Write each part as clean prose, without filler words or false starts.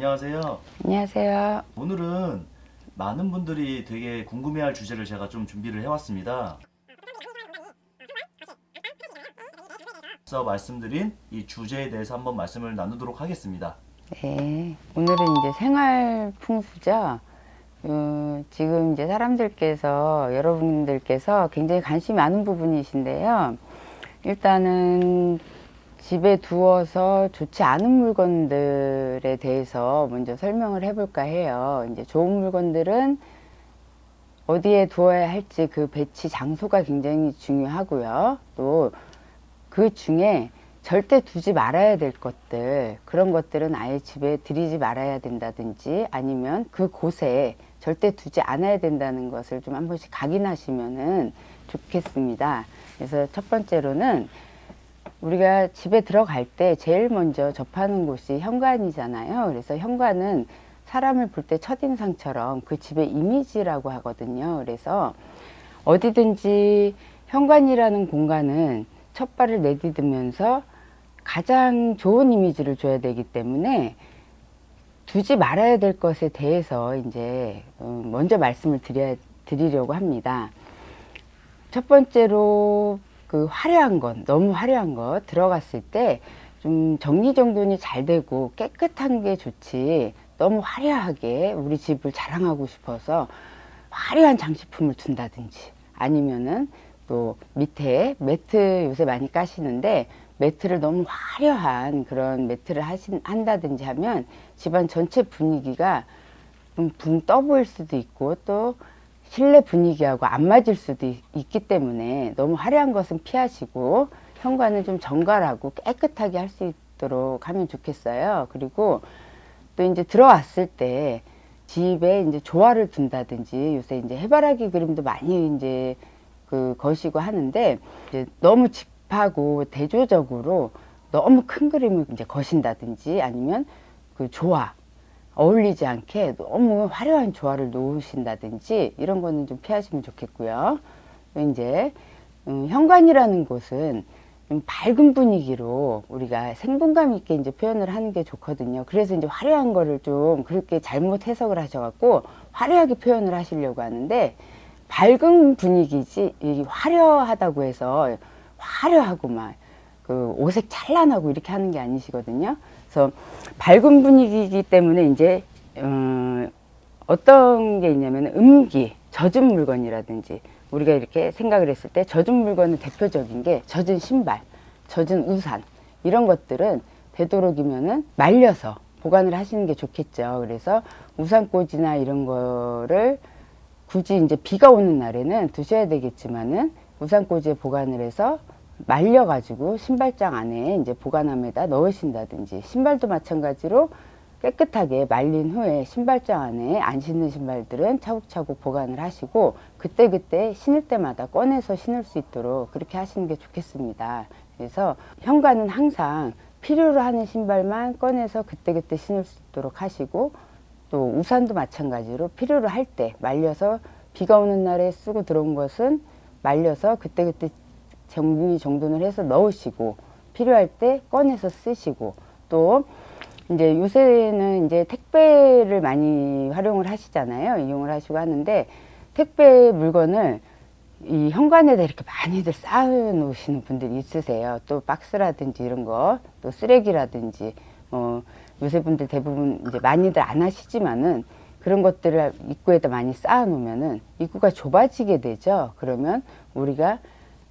안녕하세요. 안녕하세요. 오늘은 많은 분들이 되게 궁금해할 주제를 제가 좀 준비를 해왔습니다. 앞서 말씀드린 이 주제에 대해서 한번 말씀을 나누도록 하겠습니다. 네, 오늘은 이제 생활 풍수죠. 지금 이제 사람들께서, 여러분들께서 굉장히 관심이 많은 부분이신데요. 일단은 집에 두어서 좋지 않은 물건들에 대해서 먼저 설명을 해볼까 해요. 이제 좋은 물건들은 어디에 두어야 할지 그 배치 장소가 굉장히 중요하고요. 또 그 중에 절대 두지 말아야 될 것들, 그런 것들은 아예 집에 들이지 말아야 된다든지 아니면 그곳에 절대 두지 않아야 된다는 것을 좀 한 번씩 각인하시면은 좋겠습니다. 그래서 첫 번째로는 우리가 집에 들어갈 때 제일 먼저 접하는 곳이 현관이잖아요. 그래서 현관은 사람을 볼 때 첫인상처럼 그 집의 이미지라고 하거든요. 그래서 어디든지 현관이라는 공간은 첫 발을 내디디면서 가장 좋은 이미지를 줘야 되기 때문에 두지 말아야 될 것에 대해서 이제 먼저 말씀을 드리려고 합니다. 첫 번째로 그 화려한 것, 너무 화려한 것 들어갔을 때 좀 정리정돈이 잘 되고 깨끗한 게 좋지, 너무 화려하게 우리 집을 자랑하고 싶어서 화려한 장식품을 둔다든지 아니면은 또 밑에 매트 요새 많이 까시는데 매트를 너무 화려한 그런 매트를 한다든지 하면 집안 전체 분위기가 좀 붕 떠 보일 수도 있고 또 실내 분위기하고 안 맞을 수도 있기 때문에 너무 화려한 것은 피하시고 현관은 좀 정갈하고 깨끗하게 할 수 있도록 하면 좋겠어요. 그리고 또 이제 들어왔을 때 집에 이제 조화를 둔다든지 요새 이제 해바라기 그림도 많이 이제 그 거시고 하는데 이제 너무 집하고 대조적으로 너무 큰 그림을 이제 거신다든지 아니면 그 조화 어울리지 않게 너무 화려한 조화를 놓으신다든지 이런 거는 좀 피하시면 좋겠고요. 이제 현관이라는 곳은 좀 밝은 분위기로 우리가 생동감 있게 이제 표현을 하는 게 좋거든요. 그래서 이제 화려한 거를 좀 그렇게 잘못 해석을 하셔갖고 화려하게 표현을 하시려고 하는데 밝은 분위기지 이 화려하다고 해서 화려하고 막 그 오색 찬란하고 이렇게 하는 게 아니시거든요. 그래서 밝은 분위기이기 때문에 이제 어떤 게 있냐면 음기, 젖은 물건이라든지 우리가 이렇게 생각을 했을 때 젖은 물건은 대표적인 게 젖은 신발, 젖은 우산 이런 것들은 되도록이면은 말려서 보관을 하시는 게 좋겠죠. 그래서 우산꽂이나 이런 거를 굳이 이제 비가 오는 날에는 두셔야 되겠지만은 우산꽂이에 보관을 해서 말려가지고 신발장 안에 이제 보관함에다 넣으신다든지 신발도 마찬가지로 깨끗하게 말린 후에 신발장 안에 안 신는 신발들은 차곡차곡 보관을 하시고 그때그때 신을 때마다 꺼내서 신을 수 있도록 그렇게 하시는 게 좋겠습니다. 그래서 현관은 항상 필요로 하는 신발만 꺼내서 그때그때 신을 수 있도록 하시고 또 우산도 마찬가지로 필요로 할 때 말려서 비가 오는 날에 쓰고 들어온 것은 말려서 그때그때 정돈을 해서 넣으시고 필요할 때 꺼내서 쓰시고 또 이제 요새는 이제 택배를 많이 활용을 하시잖아요. 이용을 하시고 하는데 택배 물건을 이 현관에다 이렇게 많이들 쌓아 놓으시는 분들이 있으세요. 또 박스라든지 이런 거, 또 쓰레기라든지 요새 분들 대부분 이제 많이들 안 하시지만은 그런 것들을 입구에다 많이 쌓아 놓으면은 입구가 좁아지게 되죠. 그러면 우리가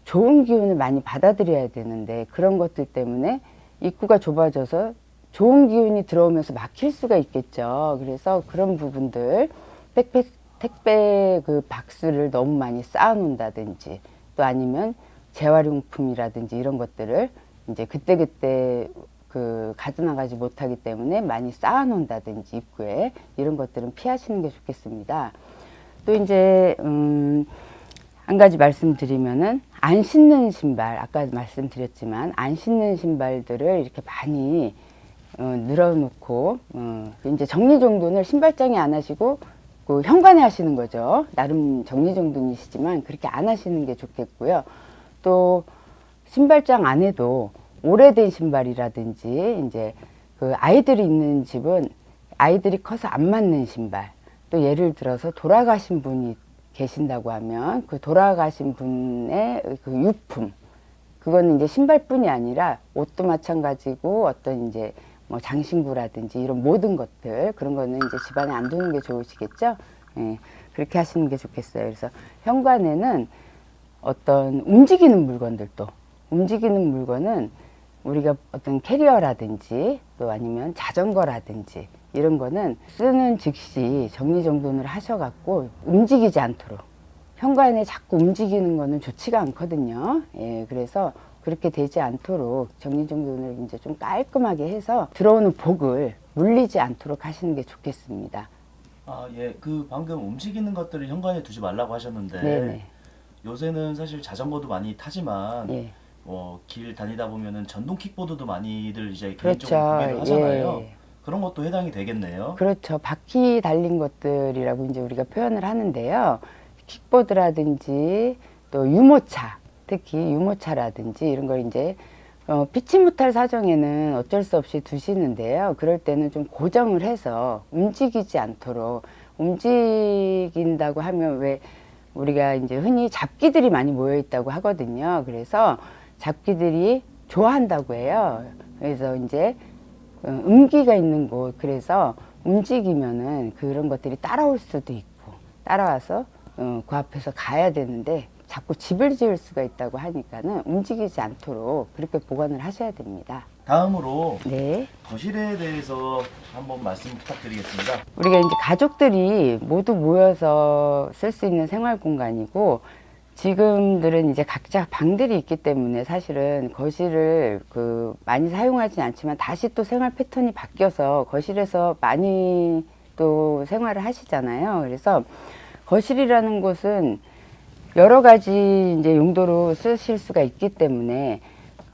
좋은 기운을 많이 받아들여야 되는데 그런 것들 때문에 입구가 좁아져서 좋은 기운이 들어오면서 막힐 수가 있겠죠. 그래서 그런 부분들 택배 그 박스를 너무 많이 쌓아 놓는다든지 또 아니면 재활용품이라든지 이런 것들을 이제 그때그때 그 가져나가지 못하기 때문에 많이 쌓아 놓는다든지 입구에 이런 것들은 피하시는 게 좋겠습니다. 또 이제 한 가지 말씀드리면은 안 신는 신발, 아까 말씀드렸지만 안 신는 신발들을 이렇게 많이 늘어놓고 이제 정리정돈을 신발장에 안 하시고 그 현관에 하시는 거죠. 나름 정리정돈이시지만 그렇게 안 하시는 게 좋겠고요. 또 신발장 안에도 오래된 신발이라든지 이제 그 아이들이 있는 집은 아이들이 커서 안 맞는 신발, 또 예를 들어서 돌아가신 분이 계신다고 하면 그 돌아가신 분의 그 유품, 그거는 이제 신발뿐이 아니라 옷도 마찬가지고 어떤 이제 뭐 장신구라든지 이런 모든 것들, 그런 거는 이제 집안에 안 두는 게 좋으시겠죠? 예, 그렇게 하시는 게 좋겠어요. 그래서 현관에는 어떤 움직이는 물건들도, 움직이는 물건은 우리가 어떤 캐리어라든지 또 아니면 자전거라든지 이런 거는 쓰는 즉시 정리정돈을 하셔갖고 움직이지 않도록, 현관에 자꾸 움직이는 거는 좋지가 않거든요. 예, 그래서 그렇게 되지 않도록 정리정돈을 이제 좀 깔끔하게 해서 들어오는 복을 물리지 않도록 하시는 게 좋겠습니다. 아, 예. 그 방금 움직이는 것들을 현관에 두지 말라고 하셨는데 네네. 요새는 사실 자전거도 많이 타지만 예. 길 다니다 보면은 전동 킥보드도 많이들 이제 그렇죠. 개인적으로 구매를 하잖아요. 예. 그런 것도 해당이 되겠네요. 그렇죠. 바퀴 달린 것들이라고 이제 우리가 표현을 하는데요. 킥보드라든지 또 유모차, 특히 유모차라든지 이런 걸 이제 피치 못할 사정에는 어쩔 수 없이 두시는데요. 그럴 때는 좀 고정을 해서 움직이지 않도록, 움직인다고 하면 왜 우리가 이제 흔히 잡기들이 많이 모여 있다고 하거든요. 그래서 잡기들이 좋아한다고 해요. 그래서 이제 음기가 있는 곳, 그래서 움직이면은 그런 것들이 따라올 수도 있고, 따라와서 그 앞에서 가야 되는데 자꾸 집을 지을 수가 있다고 하니까는 움직이지 않도록 그렇게 보관을 하셔야 됩니다. 다음으로 네. 거실에 대해서 한번 말씀 부탁드리겠습니다. 우리가 이제 가족들이 모두 모여서 쓸 수 있는 생활 공간이고, 지금들은 이제 각자 방들이 있기 때문에 사실은 거실을 많이 사용하진 않지만 다시 또 생활 패턴이 바뀌어서 거실에서 많이 또 생활을 하시잖아요. 그래서 거실이라는 곳은 여러 가지 이제 용도로 쓰실 수가 있기 때문에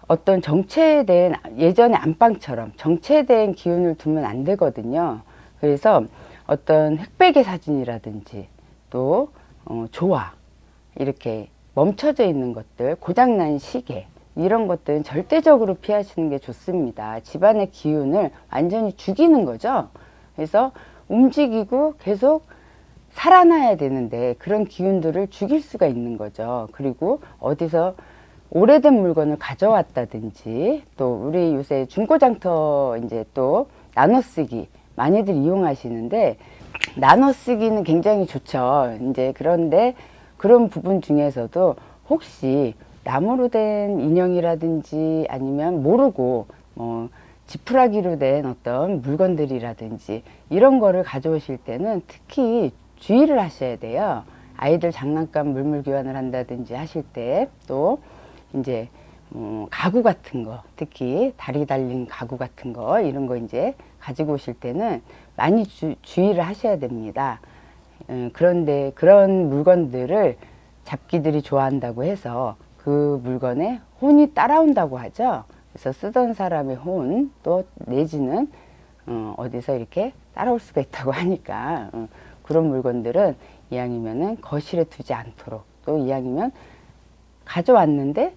어떤 정체된, 예전의 안방처럼 정체된 기운을 두면 안 되거든요. 그래서 어떤 흑백의 사진이라든지 또 조화, 이렇게 멈춰져 있는 것들, 고장난 시계, 이런 것들은 절대적으로 피하시는 게 좋습니다. 집안의 기운을 완전히 죽이는 거죠. 그래서 움직이고 계속 살아나야 되는데 그런 기운들을 죽일 수가 있는 거죠. 그리고 어디서 오래된 물건을 가져왔다든지, 또 우리 요새 중고장터 이제 또 나눠쓰기 많이들 이용하시는데, 나눠쓰기는 굉장히 좋죠. 이제 그런데 그런 부분 중에서도 혹시 나무로 된 인형이라든지 아니면 모르고 지푸라기로 된 어떤 물건들이라든지 이런 거를 가져오실 때는 특히 주의를 하셔야 돼요. 아이들 장난감 물물 교환을 한다든지 하실 때, 또 이제 가구 같은 거, 특히 다리 달린 가구 같은 거, 이런 거 이제 가지고 오실 때는 많이 주의를 하셔야 됩니다. 그런데 그런 물건들을 잡기들이 좋아한다고 해서 그 물건에 혼이 따라온다고 하죠. 그래서 쓰던 사람의 혼, 또 내지는 어디서 이렇게 따라올 수가 있다고 하니까 그런 물건들은 이왕이면은 거실에 두지 않도록, 또 이왕이면 가져왔는데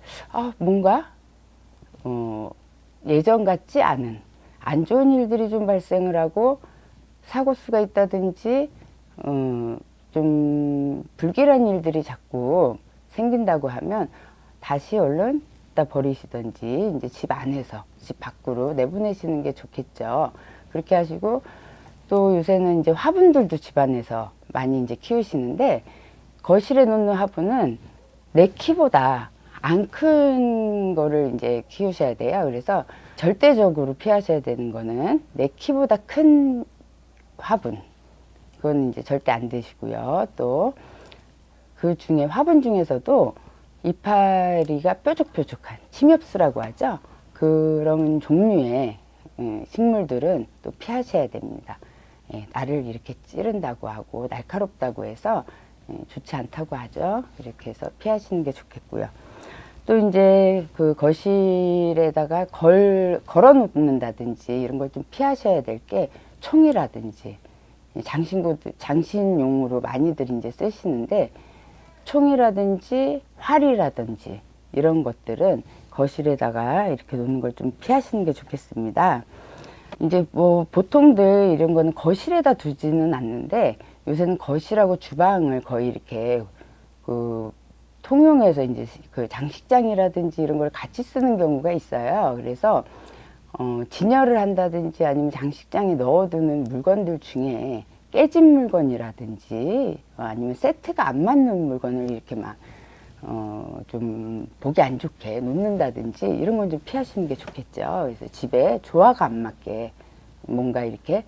뭔가 예전 같지 않은 안 좋은 일들이 좀 발생을 하고 사고 수가 있다든지 좀 불길한 일들이 자꾸 생긴다고 하면 다시 얼른 다 버리시든지 이제 집 안에서 집 밖으로 내보내시는 게 좋겠죠. 그렇게 하시고, 또 요새는 이제 화분들도 집안에서 많이 이제 키우시는데, 거실에 놓는 화분은 내 키보다 안 큰 거를 이제 키우셔야 돼요. 그래서 절대적으로 피하셔야 되는 거는 내 키보다 큰 화분, 그건 이제 절대 안 되시고요. 또 그 중에 화분 중에서도 이파리가 뾰족뾰족한 침엽수라고 하죠. 그런 종류의 식물들은 또 피하셔야 됩니다. 나를 이렇게 찌른다고 하고 날카롭다고 해서 좋지 않다고 하죠. 이렇게 해서 피하시는 게 좋겠고요. 또 이제 그 거실에다가 걸어 놓는다든지 이런 걸 좀 피하셔야 될 게, 총이라든지 장신용으로 많이들 이제 쓰시는데, 총이라든지 활이라든지 이런 것들은 거실에다가 이렇게 놓는 걸 좀 피하시는 게 좋겠습니다. 이제 뭐 보통들 이런 거는 거실에다 두지는 않는데 요새는 거실하고 주방을 거의 이렇게 그 통용해서 이제 그 장식장이라든지 이런 걸 같이 쓰는 경우가 있어요. 그래서 진열을 한다든지 아니면 장식장에 넣어두는 물건들 중에 깨진 물건이라든지 아니면 세트가 안 맞는 물건을 이렇게 막 좀 보기 안 좋게 놓는다든지 이런 건 좀 피하시는 게 좋겠죠. 그래서 집에 조화가 안 맞게 뭔가 이렇게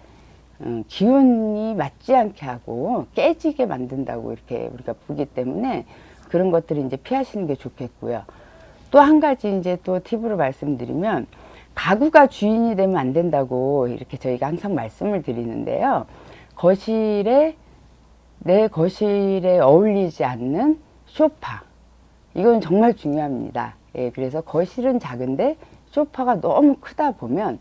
기운이 맞지 않게 하고 깨지게 만든다고 이렇게 우리가 보기 때문에 그런 것들을 이제 피하시는 게 좋겠고요. 또 한 가지 이제 또 팁으로 말씀드리면 가구가 주인이 되면 안 된다고 이렇게 저희가 항상 말씀을 드리는데요. 내 거실에 어울리지 않는 소파. 이건 정말 중요합니다. 예, 그래서 거실은 작은데 소파가 너무 크다 보면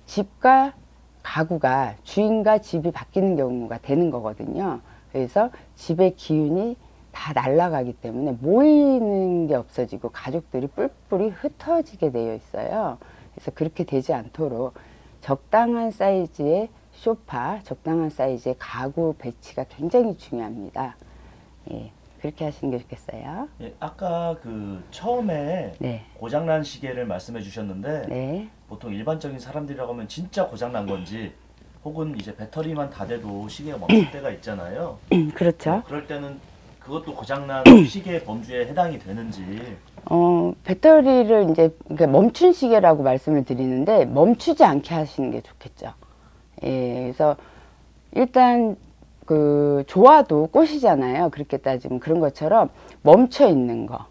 집과 가구가 주인과 집이 바뀌는 경우가 되는 거거든요. 그래서 집의 기운이 다 날아가기 때문에 모이는 게 없어지고 가족들이 뿔뿔이 흩어지게 되어 있어요. 그래서 그렇게 되지 않도록 적당한 사이즈의 소파, 적당한 사이즈의 가구 배치가 굉장히 중요합니다. 예, 그렇게 하시는 게 좋겠어요. 예, 아까 그 처음에 네. 고장난 시계를 말씀해 주셨는데 네. 보통 일반적인 사람들이라고 하면 진짜 고장난 건지 혹은 이제 배터리만 다 돼도 시계가 멈출 때가 있잖아요. 그렇죠. 그럴 때는 그것도 고장난 시계 범주에 해당이 되는지. 배터리를 이제 그러니까 멈춘 시계라고 말씀을 드리는데 멈추지 않게 하시는 게 좋겠죠. 예, 그래서 일단 그 조화도 꽃이잖아요. 그렇게 따지면 그런 것처럼 멈춰 있는 거,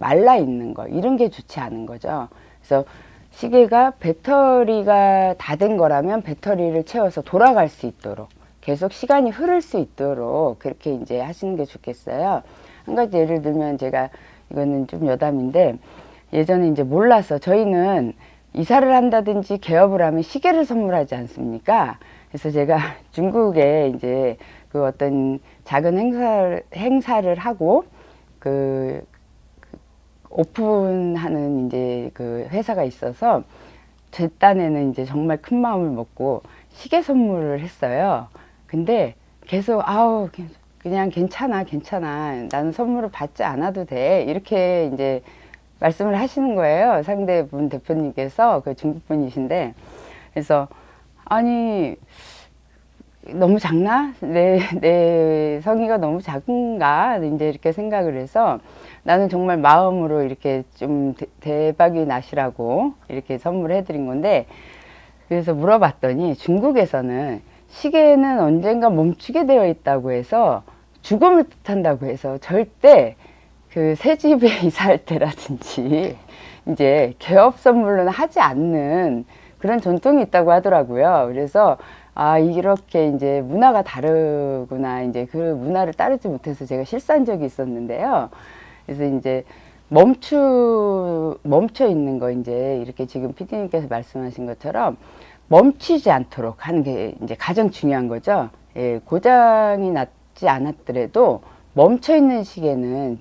말라 있는 거 이런 게 좋지 않은 거죠. 그래서 시계가 배터리가 다 된 거라면 배터리를 채워서 돌아갈 수 있도록 계속 시간이 흐를 수 있도록 그렇게 이제 하시는 게 좋겠어요. 한 가지 예를 들면 제가 이거는 좀 여담인데 예전에 이제 몰라서 저희는 이사를 한다든지 개업을 하면 시계를 선물하지 않습니까? 그래서 제가 중국에 이제 그 어떤 작은 행사를 하고 그 오픈하는 이제 그 회사가 있어서 제 딴에는 이제 정말 큰 마음을 먹고 시계 선물을 했어요. 근데 계속 아우 그냥 괜찮아 나는 선물을 받지 않아도 돼 이렇게 이제 말씀을 하시는 거예요. 상대분 대표님께서 그 중국 분이신데 그래서 아니 너무 작나? 내 성의가 너무 작은가? 이제 이렇게 생각을 해서 나는 정말 마음으로 이렇게 좀 대박이 나시라고 이렇게 선물해 드린 건데 그래서 물어봤더니 중국에서는 시계는 언젠가 멈추게 되어 있다고 해서 죽음을 뜻한다고 해서 절대 그 새 집에 이사할 때라든지 이제 개업 선물로는 하지 않는 그런 전통이 있다고 하더라고요. 그래서 아, 이렇게 이제 문화가 다르구나. 이제 그 문화를 따르지 못해서 제가 실수한 적이 있었는데요. 그래서 이제 멈춰 있는 거 이제 이렇게 지금 PD님께서 말씀하신 것처럼 멈추지 않도록 하는 게 이제 가장 중요한 거죠. 예, 고장이 났지 않았더라도 멈춰 있는 시계는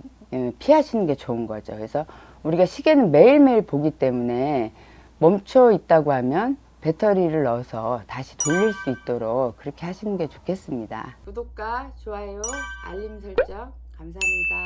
피하시는 게 좋은 거죠. 그래서 우리가 시계는 매일매일 보기 때문에 멈춰 있다고 하면 배터리를 넣어서 다시 돌릴 수 있도록 그렇게 하시는 게 좋겠습니다. 구독과 좋아요, 알림 설정 감사합니다.